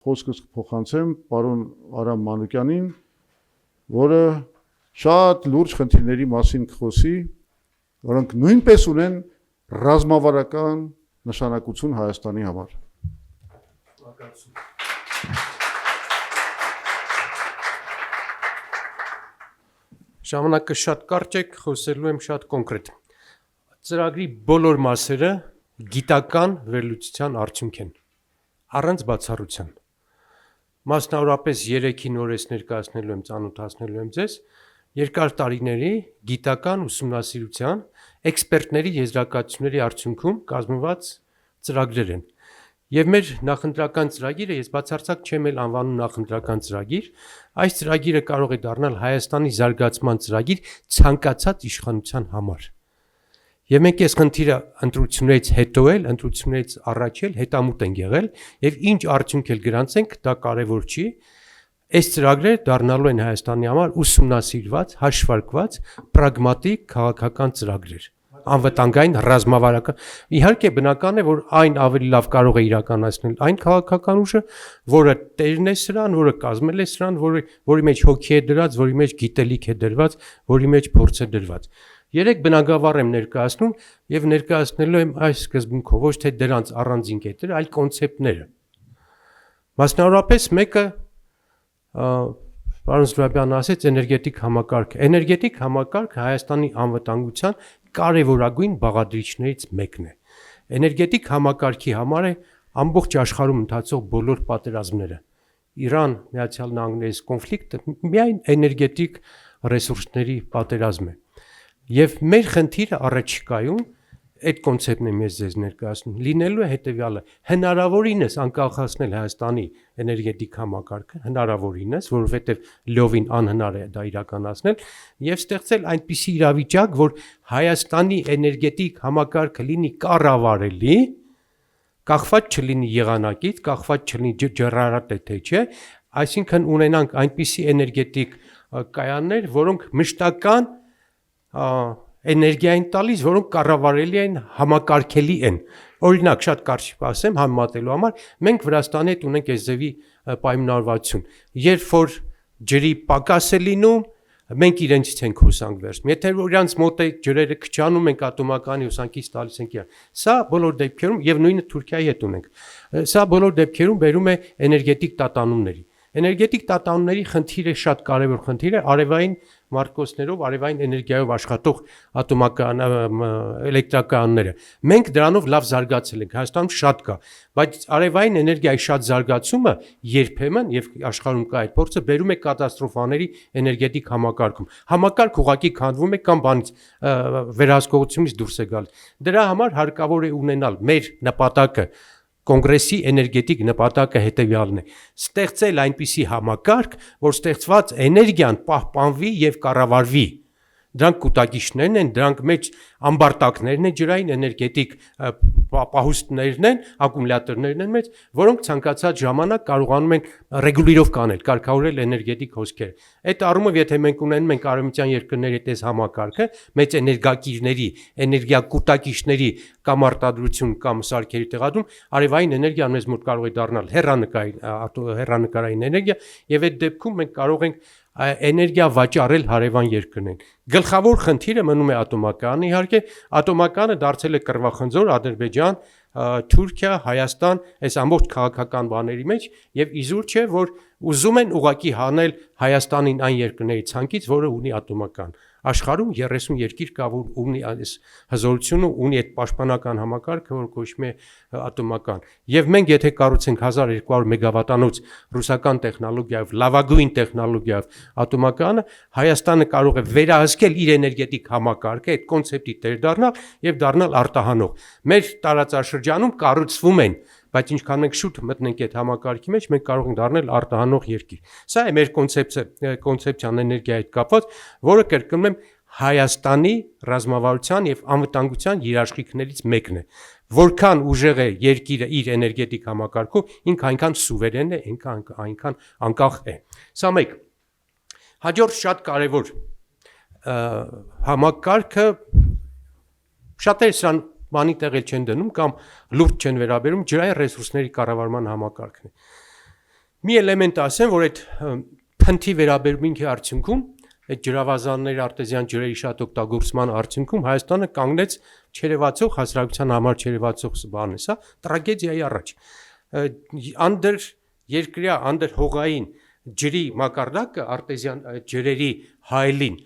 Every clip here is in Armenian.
Խոսքս փոխանցեմ պարոն Արամ Մանուկյանին, որը շատ լուրջ խնդիրների մասին կխոսի, որոնք նույնպես ունեն ռազմավարական նշանակություն Հայաստանի համար։ Ժամանակը շատ կարճ է, խոսելու եմ շատ կոնկրետ։ Ծրագրի բոլոր մասերը գիտական վերլուծության արդյունք են, առանց բացառության։ Մասնավորապես 3-ին օրես ներկայացնելու եմ, ծանոթացնելու եմ ձեզ երկար տարիների գիտական ուսումնասիրության, էքսպերտների եզրակացությունների արդյունքում կազմված ծրագրեր են։ Եվ մեր նախընտրական ծրագիրը, ես բացարձակ չեմ էլ անվանում նախընտրական ծրագիր, այս ծրագիրը կարող է դառնալ Հայաստանի զարգացման ծրագիր ցանկացած իշխանության համար։ Եվ մենք այս խնդիրը ընտրություններից հետո էլ, ընտրություններից առաջ էլ հետամուտ ենք եղել, եւ ինչ արդյունք էլ գրանցենք, դա կարեւոր չի։ Այս ծրագրերը դառնալու են Հայաստանի համար ուսումնասիրված, հաշվարկված, պրագմատիկ քաղաքական ծրագրեր, անվտանգային ռազմավարական։ Իհարկե բնական է, որ այն ավելի լավ կարող է իրականացնել այն քաղաքական ուժը, որը տերն է սրան, որը կազմել է սրան, որի մեջ հոգի է դրած, որի մեջ գիտելիք է դրված, որի մեջ փորձ է դրված։ Երեք բնագավառ եմ ներկայացնում եւ ներկայացնելու եմ այս սկզբունքով, ոչ թե դրանց առանձին կետերը, այլ կոնցեպտները։ Մասնավորապես մեկը պարոն Զուրաբյանն ասեց էներգետիկ համակարգ։ Էներգետիկ համակարգը Հայաստանի անվտանգության կարևորագույն բաղադրիչներից մեկն է։ Էներգետիկ համակարգի համար է ամբողջ աշխարհում ընթացող բոլոր պատերազմները։ Իրան, Միացյալ Նահանգների կոնֆլիկտը միայն էներգետիկ ռեսուրսների պատերազմ է։ Եվ մեր խնդիրը առաջիկայում այդ կոնցեպտն եմ ես ձեզ ներկայացնում, լինելու է հետևյալը. հնարավորինս անկախացնել Հայաստանի էներգետիկ համակարգը, հնարավորինս, որովհետև լովին անհնար է դա իրականացնել, եւ ստեղծել այնպիսի իրավիճակ, որ Հայաստանի էներգետիկ համակարգը լինի կառավարելի, կախված չլինի եղանակից, կախված չլինի ջրառատ է թե չէ, այսինքն ունենանք այնպիսի էներգետիկ կայաններ, որոնք մշտական էներգիային տալիս, որոնք կառավարելի են, համակարգելի են։ Օրինակ, շատ կարճ ասեմ, համեմատելու համար, մենք Վրաստանի հետ ունենք այս ձևի պայմանավորվածություն։ Երբ որ ջրի պակաս է լինում, մենք իրենցից ենք հոսանք վերցնում։ Եթե իրանց մոտ է ջրերը քչանում, մենք ատոմականի հոսանքից տալիս ենք իրան։ Սա բոլոր դեպքերում եւ նույնը Թուրքիայի հետ ունենք։ Սա բոլոր դեպքերում բերում է էներգետիկ տատանումների։ Էներգետիկ տատանումների խնդիրը շատ կարևոր խնդիր է արևային մարտկոցներով, արևային էներգիայով աշխատող ատոմական էլեկտրակայանները։ Մենք դրանով լավ զարգացել ենք, Հայաստանում շատ կա, բայց արևային էներգիայի շատ զարգացումը երբեմն եւ աշխարհում կա այդ փորձը բերում է կատաստրոֆաների էներգետիկ համակարգում։ Համակարգ ուղղակի քանդվում է կամ բանից վերահսկողությունից դուրս է գալիս։ Դրա համար հարկավոր է ունենալ մեր նպատակը Կոնգրեսի էներգետիկ նպատակը հետևյալն է. ստեղծել այնպիսի համակարգ, որ ստեղծված էներգիան պահպանվի եւ կառավարվի։ Դրանք կուտակիչներն են, դրանք մեջ ամբարտակներն են, ջրային էներգետիկ պահուստներն են, ակումուլյատորներն են մեջ, որոնք ցանկացած ժամանակ կարողանում են ռեգուլիրով կանել, կարգավորել էներգետիկ հոսքերը։ Այդ առումով, եթե մենք ունենում ենք արևմտյան երկրների այս համակարգը, մեծ էներգակիրների, էներգիա կուտակիչների կամ արտադրություն կամ սարքերի տեղադրում, արևային էներգիան մեզ մոտ կարող է դառնալ հեռանկարային էներգիա, եւ այդ դեպքում մենք կարող ենք էներգիա վաճառել հարևան երկրներին։ Գլխավոր խնդիրը մնում է ատոմականը, իհարկե, ատոմականը դարձել է կռվախնձոր Ադրբեջան, Թուրքիա, Հայաստան, այս ամբողջ քաղաքական բաների մեջ եւ իզուր չէ, որ ուզում են ուղակի հանել Հայաստանին այն երկրների ցանկից, որը ունի ատոմական։ Աշխարհում 30 երկիր կա, որ ունի այս հզորությունը, ունի այդ պաշտպանական համակարգը, որ կոչվում է ատոմական։ Եվ մենք եթե կառուցենք 1200 մեգավատանոց ռուսական տեխնոլոգիայով, լավագույն տեխնոլոգիայով ատոմականը, Հայաստանը կարող է վերահսկել իր էներգետիկ համակարգը, այդ կոնցեպտի տեր դառնալ եւ դառնալ արտահանող։ Մեր տարածաշրջանում կառուցվում են, բայց ինչքան մենք շուտ մտնենք այդ համակարգի մեջ, մենք կարող ենք դառնել արտահանող երկիր։ Սա է մեր կոնցեպցիան էներգիայի հետ կապված, որը կրկնում եմ Հայաստանի ռազմավարության եւ անվտանգության երաշխիքներից մեկն է։ Որքան ուժեղ է երկիրը իր էներգետիկ համակարգով, ինքը այնքան սուվերեն է, այնքան անկախ է։ Սա մեկ։ Հաջորդ շատ կարևոր համակարգը շատերը սրան բանի տեղել չեն դնում կամ լուրջ չեն վերաբերում ջրային ռեսուրսների կառավարման համակարգն է։ մի էլեմենտ ասեմ, որ այդ փնթի վերաբերմունքի արդյունքում այդ ջրավազանների արտեզյան ջրերի շատ օգտագործման արդյունքում Հայաստանը կանգնեց չերևացող հասարակության համար չերևացող բան է, սա տրագեդիայի առաջ։ Անդր երկրյա, անդր հողային ջրի մակարդակը արտեզյան ջրերի հայելին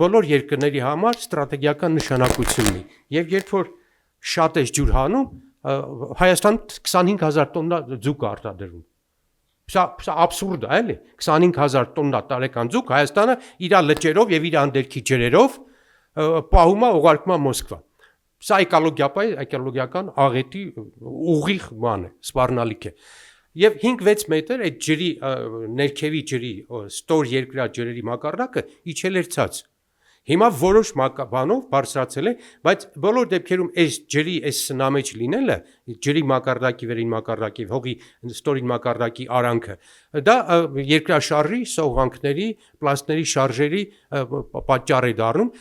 բոլոր երկրների համար ստրատեգիական նշանակություն ունի։ Եվ երբ որ շատ է ջուր հանում, Հայաստան 25000 տոննա ձուկ արտադրում։ Սա աբսուրդ է, էլի։ 25000 տոննա տարեկան ձուկ Հայաստանը իր լճերով եւ իր անդերքի ջրերով պահում է ուղարկում է Մոսկվա։ Սա էկոլոգիական աղետի ուղիղ բան է, սպառնալիք է։ Եվ 5-6 մետր այդ ջրի ներքևի ջրի ստոր երկրյա ջրերի մակարդակը իջել էր ցած։ Հիմա որոշ բանով բարձրացել է, բայց բոլոր դեպքերում այս ջրի այս սնամեջ լինելը, ջրի մակարդակի վերին մակարդակի, հողի ստորին մակարդակի արանքը, դա երկրաշարժի, սողանքների, պլաստների շարժերի պատճառ է դառնում,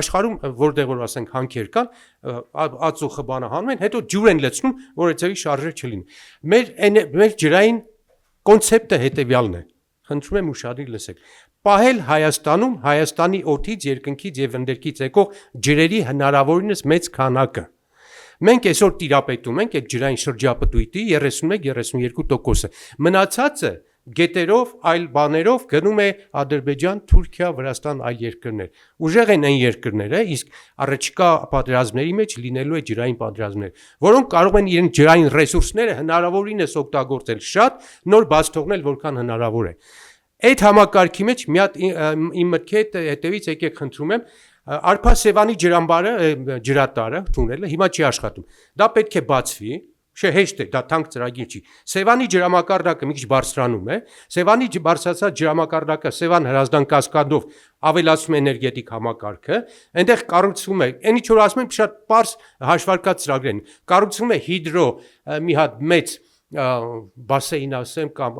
աշխարհում որտեղ որ ասենք հանքեր կան, ածուխը բանը հանում են, հետո ջուր են լցնում, որ այդպես շարժեր չլինի։ Մեր ջրային կոնցեպտը հետևյալն է։ Խնդրում եմ ուշադիր լսեք։ Պահել Հայաստանում Հայաստանի օդից, երկնքից եւ ընդերքից եկող ջրերի հնարավորինս մեծ քանակը։ Մենք այսօր տիրապետում ենք այդ ջրային շրջապտույտի 31-32%-ը։ Մնացածը գետերով, այլ բաներով գնում է Ադրբեջան, Թուրքիա, Վրաստան, այլ երկրներ։ Ուժեղ են այն երկրները, իսկ առաջիկա պատերազմների մեջ լինելու է ջրային պատերազմներ, որոնք կարող են իրենց ջրային ռեսուրսները հնարավորինս օգտագործել շատ, նոր բաց թողնել որքան հնարավոր է։ Այդ համակարգի մեջ մի հատ իմ մտքի հետևից եկեք խնդրում եմ, Արփա Սևանի ջրամբարը, ջրատարը, թունելը հիմա չի աշխատում։ Դա պետք է բացվի, հեշտ է, դա թանկ ծրագիր չի։ Սևանի ջրամակարդակը մի քիչ բարձրանում է, Սևանի բարձրացած ջրամակարդակը Սևան Հրազդան կասկադով ավելացում է էներգետիկ համակարգը, այնտեղ կառուցվում է, այնի որ ասում եմ շատ պարզ հաշվարկած ծրագրեր են, կառուցվում է հիդրո մի հատ մեծ բասեին ասեմ կամ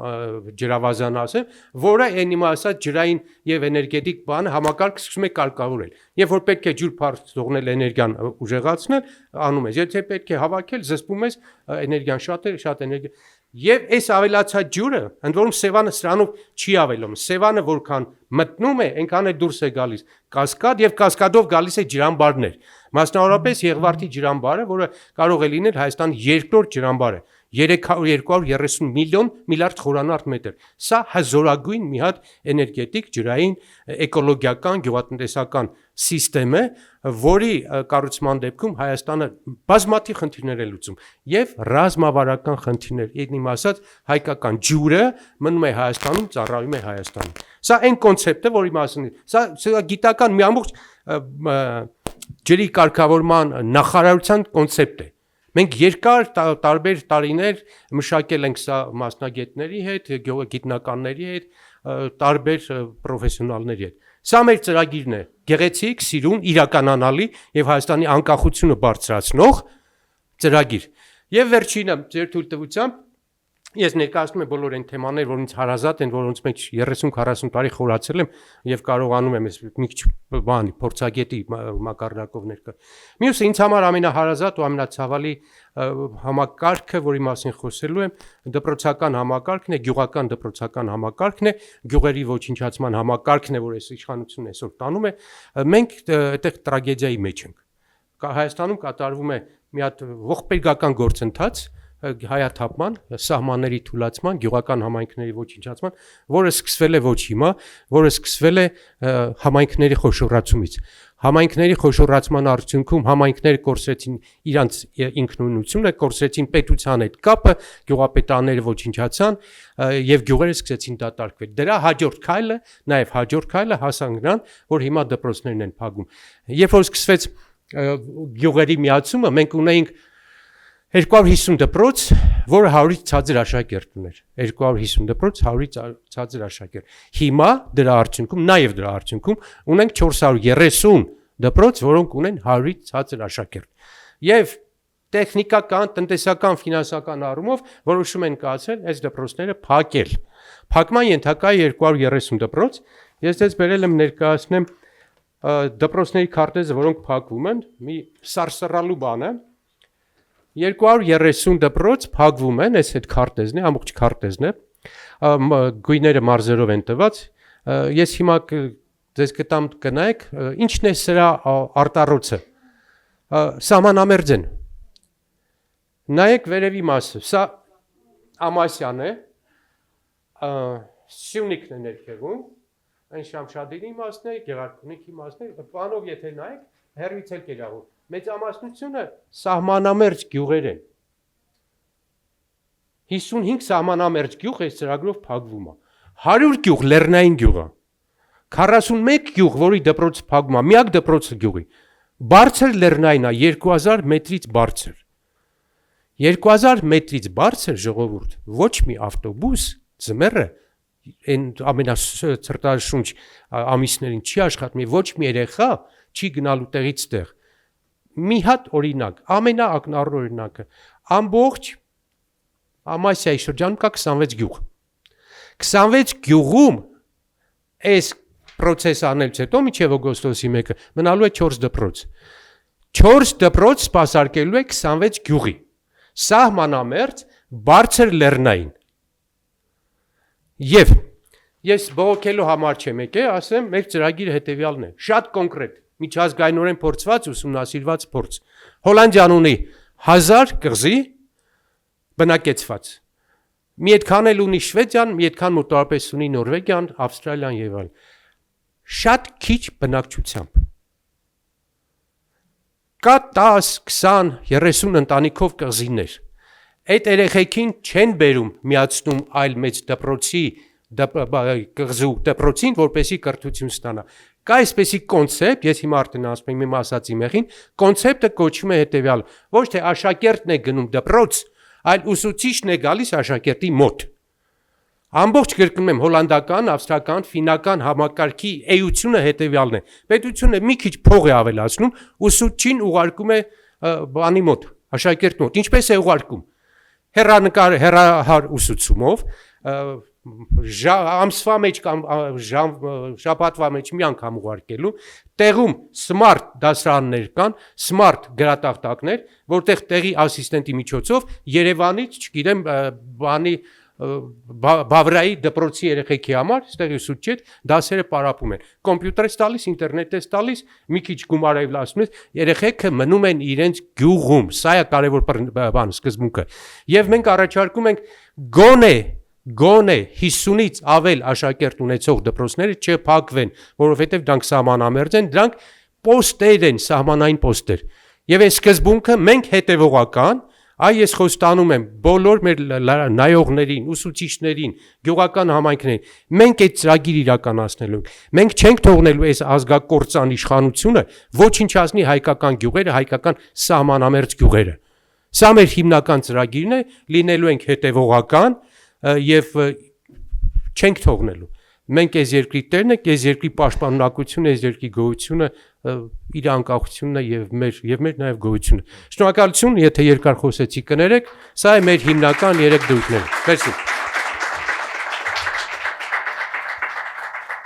ջրավազան ասեմ, որը այնի ասած ջրային եւ էներգետիկ բանը համակարգ սկսում է կարգավորել։ Երբ որ պետք է ջուր փառք թողնել էներգիան ուժեղացնել, անում ես։ Եթե պետք է հավաքել, զսպում ես էներգիան շատ էներգիա։ Եվ այս ավելացած ջուրը, ընդ որում Սևանը սրանով չի ավելում։ Սևանը որքան մտնում է, այնքան է դուրս է գալիս կասկադ եւ կասկադով գալիս է ջրամբարներ։ Մասնավորապես Եղվարդի ջրամբարը, որը կարող է լինել Հայաստանի երկրորդ ջրամբարը, 230 միլիարդ խորանարդ մետր։ Սա հզորագույն մի հատ էներգետիկ ջրային էկոլոգիական գյուղատնտեսական սիստեմ է, որի կառուցման դեպքում Հայաստանը բազմաթիվ խնդիրներ է լուծում եւ ռազմավարական խնդիրներ, իմ ասած հայկական ջուրը մնում է Հայաստանում, ծառայում է Հայաստանին։ Սա այն կոնցեպտը, որի մասին սա գիտական մի ամբողջ ջրի կարգավորման նախարարության կոնցեպտ է։ Մենք երկար տարբեր տարիներ մշակել ենք սա մասնագետների հետ, գիտնականների հետ, տարբեր պրոֆեսիոնալների հետ։ Սա մեր ծրագիրն է, գեղեցիկ, սիրուն, իրականանալի եւ Հայաստանի անկախությունը բարձրացնող ծրագիր։ Եվ վերջինը ձեր թույլտվությամբ ես ներկայացնում եմ բոլոր այն թեմաներ, որոնց հարազատ են, որոնց մեջ 30-40 տարի խորացել եմ եւ կարողանում եմ մի քիչ բանի փորձագետի մակարդակով ներկա։ Մյուսը ինձ համար ամենահարազատ ու ամենացավալի համակարգը, որի մասին խոսելու եմ, դպրոցական համակարգն է, գյուղական դպրոցական համակարգն է, գյուղերի ոչնչացման համակարգն է, որ այս իշխանությունն այսօր տանում է։ Մենք այդտեղ տրագեդիայի մեջ ենք։ Հայաստանում կատարվում է մի հատ ողբերգական գործընթաց հայաթափման, սահմանների թուլացման, գյուղական համայնքների ոչնչացման, որը սկսվել է ոչ հիմա, որը սկսվել է համայնքների խոշորացումից։ Համայնքների խոշորացման արդյունքում համայնքները կորցրեցին իրանց ինքնուրույնությունը, կորցրեցին պետության հետ կապը, գյուղապետաները ոչնչացան եւ գյուղերը սկսեցին դատարկվել։ Դրա հաջորդ քայլը, նաեւ հաջորդ քայլը հասան նրան, որ հիմա դպրոցներն են փակում։ Երբ որ սկսվեց գյուղերի միացումը, մենք ունեինք 250 դպրոց, որը 100-ից ցածր աշակերտ ուներ։ 250 դպրոց, 100-ից ցածր աշակերտ։ Հիմա դրա արդյունքում, նաև դրա արդյունքում ունենք 430 դպրոց, որոնք ունեն 100-ից ցածր աշակերտ։ Եվ տեխնիկական, տնտեսական, ֆինանսական առումով որոշում են կայացել այս դպրոցները փակել։ Փակման ենթակա է 230 դպրոց։ Ես դες բերել եմ ներկայացնեմ դպրոցների քարտեզը, որոնք փակվում են, մի սարսռալու բան է։ 230 դպրոց փակվում են, այս այդ քարտեզն է, ամբողջ քարտեզն է, գույները մարզերով են տված։ Ես հիմա ձեզ կտամ կնայեք, ինչն է սրա արտառոցը։ Սահմանամերձ են։ Նայեք վերևի մասը, սա Ամասյան է, Սյունիքն է ներքևում, այն Շամշադինի մասն է, Գեղարքունիքի մասն է, բանով եթե նայեք, հեռվից էլ կերաղում։ Մեծամասնությունը սահմանամերձ գյուղեր են։ 55 սահմանամերձ գյուղ այս ծրագրով փակվում է։ 100 գյուղ լեռնային գյուղ է։ 41 գյուղ, որի դպրոցը փակվում է, միակ դպրոցը գյուղի։ Բարձր լեռնային է 2000 մետրից բարձր։ 2000 մետրից բարձր ժողովուրդ, ոչ մի ավտոբուս ձմեռը այն ամենացրտաշունչ ամիսներին չի աշխատում, ոչ մի երեխա չի գնալու տեղից տեղ։ Մի հատ օրինակ, ամենաակնառու օրինակը, ամբողջ Ամասիայի շրջանում կա 26 գյուղ։ 26 գյուղում այս process անելուց հետո մինչև օգոստոսի 1-ը մնալու է 4 դպրոց։ 4 դպրոց սպասարկելու է 26 գյուղի։ Սահմանամերձ բարձր լեռնային։ Եվ ես բողոքելու համար չեմ եկել, ասեմ, մեր ծրագիրը հետևյալն է, շատ կոնկրետ, միջազգայինորեն փորձված, ուսումնասիրված փորձ։ Հոլանդիան ունի 1000 կղզի բնակեցված։ Մի այդքան էլ ունի Շվեդիան, մի այդքան մոտավորապես ունի Նորվեգիան, Ավստրալիան եւ այլն։ Շատ քիչ բնակչությամբ։ Կա 10, 20, 30 ընտանիքով կղզիներ։ Այդ երեխեքին չեն բերում միացնում այլ մեծ դպրոցի կղզու դպրոցին, որպեսի կրթություն ստանա։ Կա այսպեսի կոնցեպտ, ես հիմա արդեն ասում եմ իմ ասացի մեղին, կոնցեպտը կոչվում է հետևյալ, ոչ թե աշակերտն է գնում դպրոց, այլ ուսուցիչն է գալիս աշակերտի մոտ։ Ամբողջ գրկնում եմ հոլանդական, ավստրական, ֆինական համակարգի էությունը հետևյալն է։ Պետությունը մի քիչ փող է ավելացնում, ուսուցչին ուղարկում է բանի մոտ, աշակերտ մոտ։ Ինչպես է ուղարկում։ Հեռահար ուսուցումով, ամսվա մեջ կամ շաբաթվա մեջ մի անգամ ուղարկելու, տեղում smart դասարաններ կան, smart գրատախտակներ, որտեղ տեղի ասիստենտի միջոցով Երևանից, չգիտեմ, բանի Բավրայի դպրոցի երեխեքի համար, ստեղ ուսուցիչ դասերը պարապում են։ Կոմպյուտեր ես տալիս, ինտերնետ ես տալիս, մի քիչ գումար ավելացնում ես, երեխեքը մնում են իրենց գյուղում, սա է կարևոր բան, սկզբունքը։ Եվ մենք առաջարկում ենք գոնե 50-ից ավել աշակերտ ունեցող դպրոցները չփակվեն, որովհետև դրանք սահմանամերձ են, դրանք պոստեր են, սահմանային պոստեր։ Եվ այս սկզբունքը մենք հետևողական ես խոստանում եմ բոլոր մեր նայողներին, ուսուցիչներին, գյուղական համայնքներին, մենք այդ ծրագիր իրականացնելու ենք։ Մենք չենք թողնելու այս ազգակործան իշխանությունը ոչնչացնի հայկական գյուղերը, հայկական սահմանամերձ գյուղերը։ Սա մեր հիմնական ծրագիրն է, լինելու ենք հետևողական եւ չենք թողնելու։ Մենք այս երկրի տերն ենք, այս երկրի պաշտպանունակությունը, այս երկրի գոյությունը, իր անկախությունն է եւ մեր նաեւ գոյությունը։ Շնորհակալություն, եթե երկար խոսեցի կներեք, սա է մեր հիմնական 3 դույթները։ Մերսի։